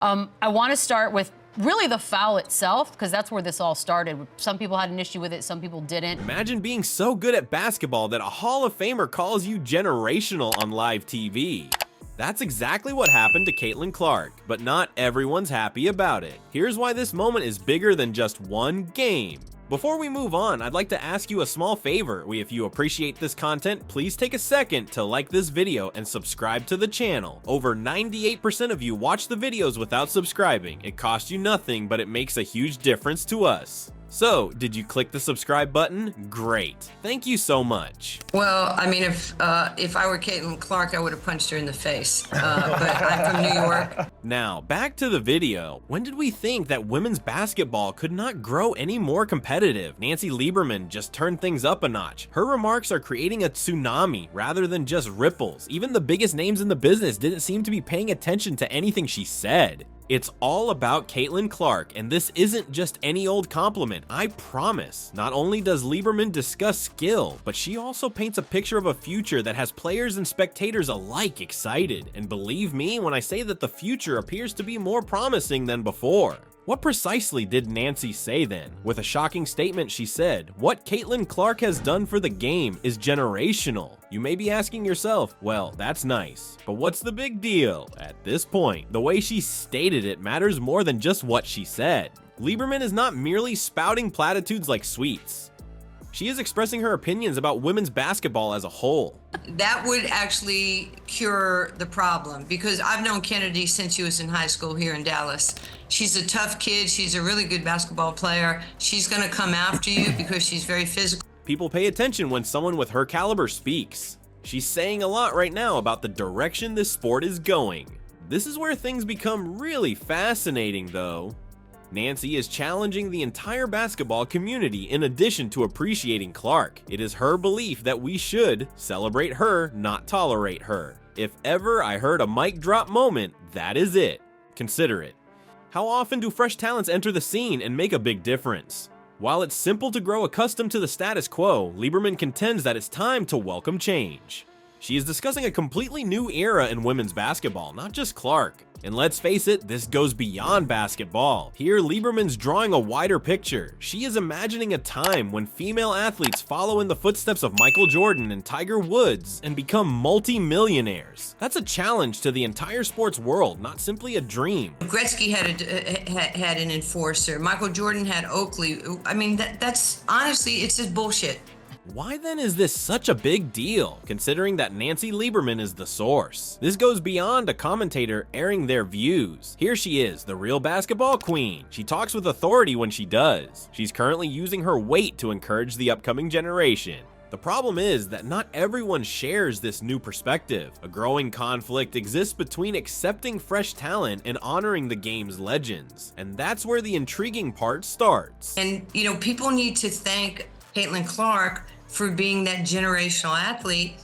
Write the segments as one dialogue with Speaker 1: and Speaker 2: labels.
Speaker 1: I want to start with really the foul itself, because that's where this all started. Some people had an issue with it, some people didn't.
Speaker 2: Imagine being so good at basketball that a Hall of Famer calls you generational on live TV. That's exactly what happened to Caitlin Clark, but not everyone's happy about it. Here's why this moment is bigger than just one game. Before we move on, I'd like to ask you a small favor. If you appreciate this content, please take a second to like this video and subscribe to the channel. Over 98% of you watch the videos without subscribing. It costs you nothing, but it makes a huge difference to us. So, did you click the subscribe button? Great. Thank you so much.
Speaker 3: Well, I mean, if I were Caitlin Clark, I would have punched her in the face. But I'm from New York.
Speaker 2: Now, back to the video. When did we think that women's basketball could not grow any more competitive? Nancy Lieberman just turned things up a notch. Her remarks are creating a tsunami rather than just ripples. Even the biggest names in the business didn't seem to be paying attention to anything she said. It's all about Caitlin Clark, and this isn't just any old compliment, I promise. Not only does Lieberman discuss skill, but she also paints a picture of a future that has players and spectators alike excited. And believe me when I say that the future appears to be more promising than before. What precisely did Nancy say then? With a shocking statement, she said, "What Caitlin Clark has done for the game is generational." You may be asking yourself, well, that's nice, but what's the big deal? At this point, the way she stated it matters more than just what she said. Lieberman is not merely spouting platitudes like sweets. She is expressing her opinions about women's basketball as a whole.
Speaker 3: That would actually cure the problem, because I've known Kennedy since she was in high school here in Dallas. She's a tough kid. She's a really good basketball player. She's going to come after you because she's very physical.
Speaker 2: People pay attention when someone with her caliber speaks. She's saying a lot right now about the direction this sport is going. This is where things become really fascinating though. Nancy is challenging the entire basketball community in addition to appreciating Clark. It is her belief that we should celebrate her, not tolerate her. If ever I heard a mic drop moment, that is it. Consider it. How often do fresh talents enter the scene and make a big difference? While it's simple to grow accustomed to the status quo, Lieberman contends that it's time to welcome change. She is discussing a completely new era in women's basketball, not just Clark. And let's face it, this goes beyond basketball. Here, Lieberman's drawing a wider picture. She is imagining a time when female athletes follow in the footsteps of Michael Jordan and Tiger Woods and become multi-millionaires. That's a challenge to the entire sports world, not simply a dream.
Speaker 3: Gretzky had an enforcer. Michael Jordan had Oakley. I mean, that's honestly, it's just bullshit.
Speaker 2: Why then is this such a big deal, considering that Nancy Lieberman is the source? This goes beyond a commentator airing their views. Here she is, the real basketball queen. She talks with authority when she does. She's currently using her weight to encourage the upcoming generation. The problem is that not everyone shares this new perspective. A growing conflict exists between accepting fresh talent and honoring the game's legends. And that's where the intriguing part starts.
Speaker 3: And, you know, people need to thank Caitlin Clark for being that generational athlete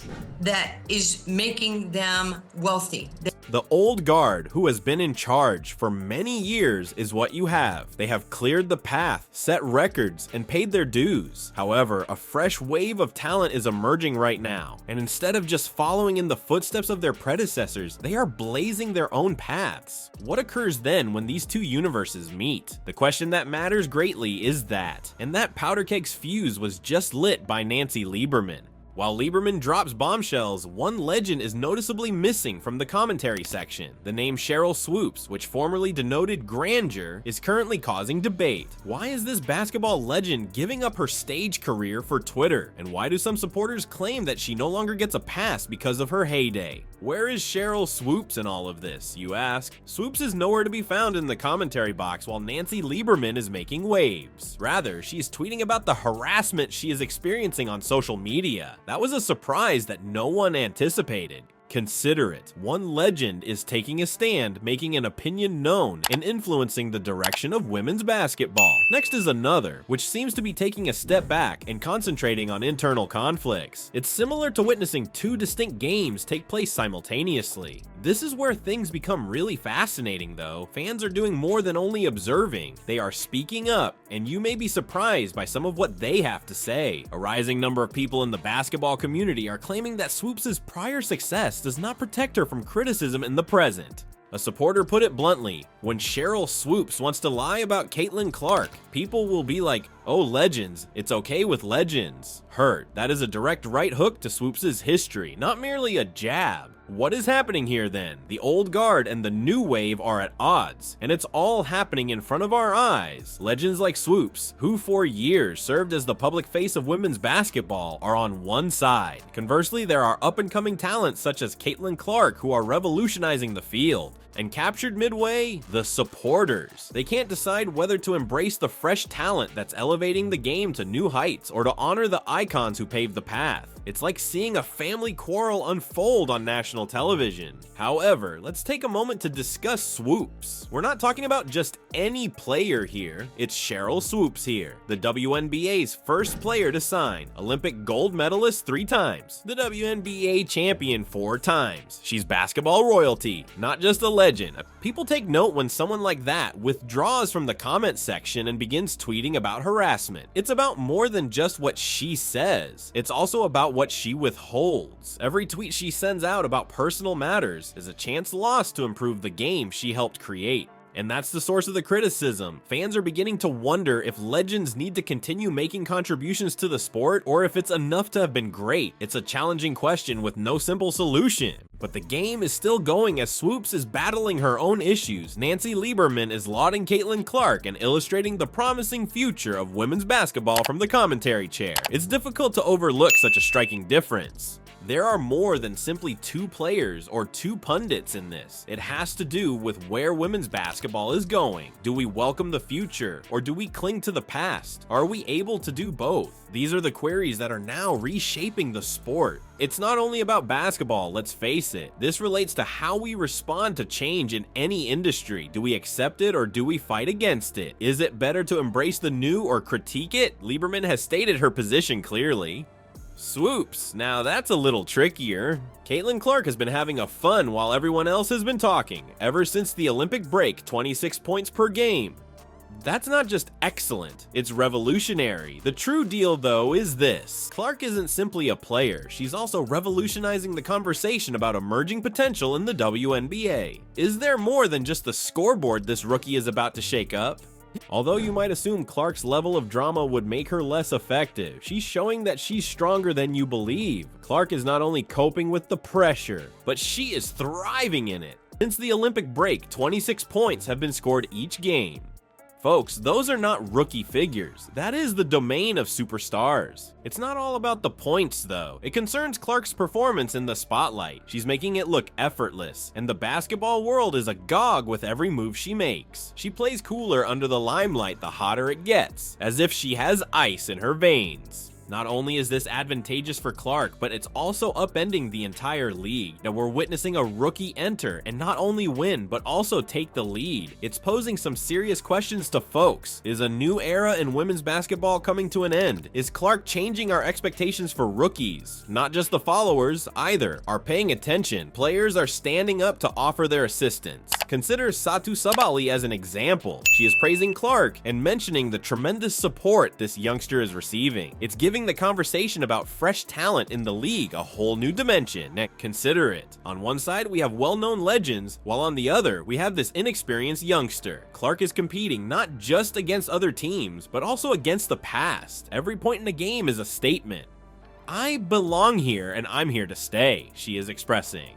Speaker 3: that is making them wealthy.
Speaker 2: The old guard who has been in charge for many years is what you have. They have cleared the path, set records, and paid their dues. However, a fresh wave of talent is emerging right now, and instead of just following in the footsteps of their predecessors, they are blazing their own paths. What occurs then when these two universes meet? The question that matters greatly is that, and that powder kegs fuse was just lit by Nancy Lieberman. While Lieberman drops bombshells, one legend is noticeably missing from the commentary section. The name Sheryl Swoopes, which formerly denoted grandeur, is currently causing debate. Why is this basketball legend giving up her stage career for Twitter? And why do some supporters claim that she no longer gets a pass because of her heyday? Where is Sheryl Swoopes in all of this, you ask? Swoopes is nowhere to be found in the commentary box while Nancy Lieberman is making waves. Rather, she's tweeting about the harassment she is experiencing on social media. That was a surprise that no one anticipated. Consider it. One legend is taking a stand, making an opinion known, and influencing the direction of women's basketball. Next is another, which seems to be taking a step back and concentrating on internal conflicts. It's similar to witnessing two distinct games take place simultaneously. This is where things become really fascinating though. Fans are doing more than only observing. They are speaking up, and you may be surprised by some of what they have to say. A rising number of people in the basketball community are claiming that Swoopes' prior success does not protect her from criticism in the present. A supporter put it bluntly, when Sheryl Swoopes wants to lie about Caitlin Clark, people will be like, oh, legends, it's okay with legends. Hurt. That is a direct right hook to Swoopes' history, not merely a jab. What is happening here then? The old guard and the new wave are at odds, and it's all happening in front of our eyes. Legends like Swoopes, who for years served as the public face of women's basketball, are on one side. Conversely, there are up-and-coming talents such as Caitlin Clark who are revolutionizing the field. And captured midway, the supporters. They can't decide whether to embrace the fresh talent that's elevating the game to new heights or to honor the icons who paved the path. It's like seeing a family quarrel unfold on national television. However, let's take a moment to discuss Swoopes. We're not talking about just any player here. It's Sheryl Swoopes here, the WNBA's first player to sign, Olympic gold medalist 3 times, the WNBA champion 4 times. She's basketball royalty, not just a legend. People take note when someone like that withdraws from the comment section and begins tweeting about harassment. It's about more than just what she says. It's also about what she withholds. Every tweet she sends out about personal matters is a chance lost to improve the game she helped create. And that's the source of the criticism. Fans are beginning to wonder if legends need to continue making contributions to the sport or if it's enough to have been great. It's a challenging question with no simple solution. But the game is still going as Swoopes is battling her own issues. Nancy Lieberman is lauding Caitlin Clark and illustrating the promising future of women's basketball from the commentary chair. It's difficult to overlook such a striking difference. There are more than simply 2 players or 2 pundits in this. It has to do with where women's basketball is going. Do we welcome the future or do we cling to the past? Are we able to do both? These are the queries that are now reshaping the sport. It's not only about basketball, let's face it. This relates to how we respond to change in any industry. Do we accept it or do we fight against it? Is it better to embrace the new or critique it? Lieberman has stated her position clearly. Swoopes, now that's a little trickier. Caitlin Clark has been having a fun while everyone else has been talking, ever since the Olympic break, 26 points per game. That's not just excellent, it's revolutionary. The true deal though is this. Clark isn't simply a player, she's also revolutionizing the conversation about emerging potential in the WNBA. Is there more than just the scoreboard this rookie is about to shake up? Although you might assume Clark's level of drama would make her less effective, she's showing that she's stronger than you believe. Clark is not only coping with the pressure, but she is thriving in it. Since the Olympic break, 26 points have been scored each game. Folks, those are not rookie figures. That is the domain of superstars. It's not all about the points though. It concerns Clark's performance in the spotlight. She's making it look effortless, and the basketball world is agog with every move she makes. She plays cooler under the limelight the hotter it gets, as if she has ice in her veins. Not only is this advantageous for Clark, but it's also upending the entire league. Now we're witnessing a rookie enter and not only win, but also take the lead. It's posing some serious questions to folks. Is a new era in women's basketball coming to an end? Is Clark changing our expectations for rookies? Not just the followers, either, are paying attention. Players are standing up to offer their assistance. Consider Satu Sabali as an example. She is praising Clark and mentioning the tremendous support this youngster is receiving. It's giving the conversation about fresh talent in the league a whole new dimension. Now, consider it. On one side, we have well-known legends, while on the other, we have this inexperienced youngster. Clark is competing not just against other teams, but also against the past. Every point in the game is a statement. I belong here and I'm here to stay, she is expressing.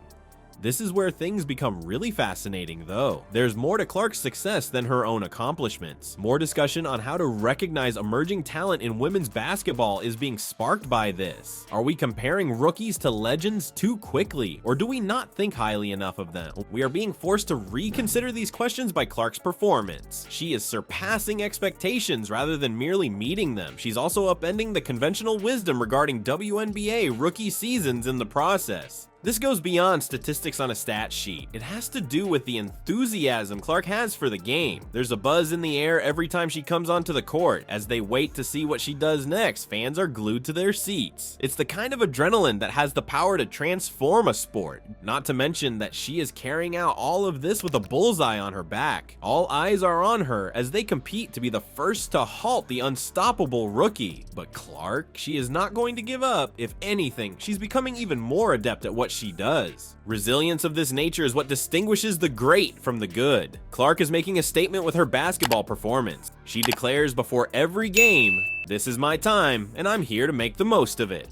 Speaker 2: This is where things become really fascinating though. There's more to Clark's success than her own accomplishments. More discussion on how to recognize emerging talent in women's basketball is being sparked by this. Are we comparing rookies to legends too quickly, or do we not think highly enough of them? We are being forced to reconsider these questions by Clark's performance. She is surpassing expectations rather than merely meeting them. She's also upending the conventional wisdom regarding WNBA rookie seasons in the process. This goes beyond statistics on a stat sheet. It has to do with the enthusiasm Clark has for the game. There's a buzz in the air every time she comes onto the court. As they wait to see what she does next, fans are glued to their seats. It's the kind of adrenaline that has the power to transform a sport. Not to mention that she is carrying out all of this with a bullseye on her back. All eyes are on her as they compete to be the first to halt the unstoppable rookie. But Clark, she is not going to give up. If anything, she's becoming even more adept at what what she does. Resilience of this nature is what distinguishes the great from the good. Clark is making a statement with her basketball performance. She declares before every game, "This is my time, and I'm here to make the most of it."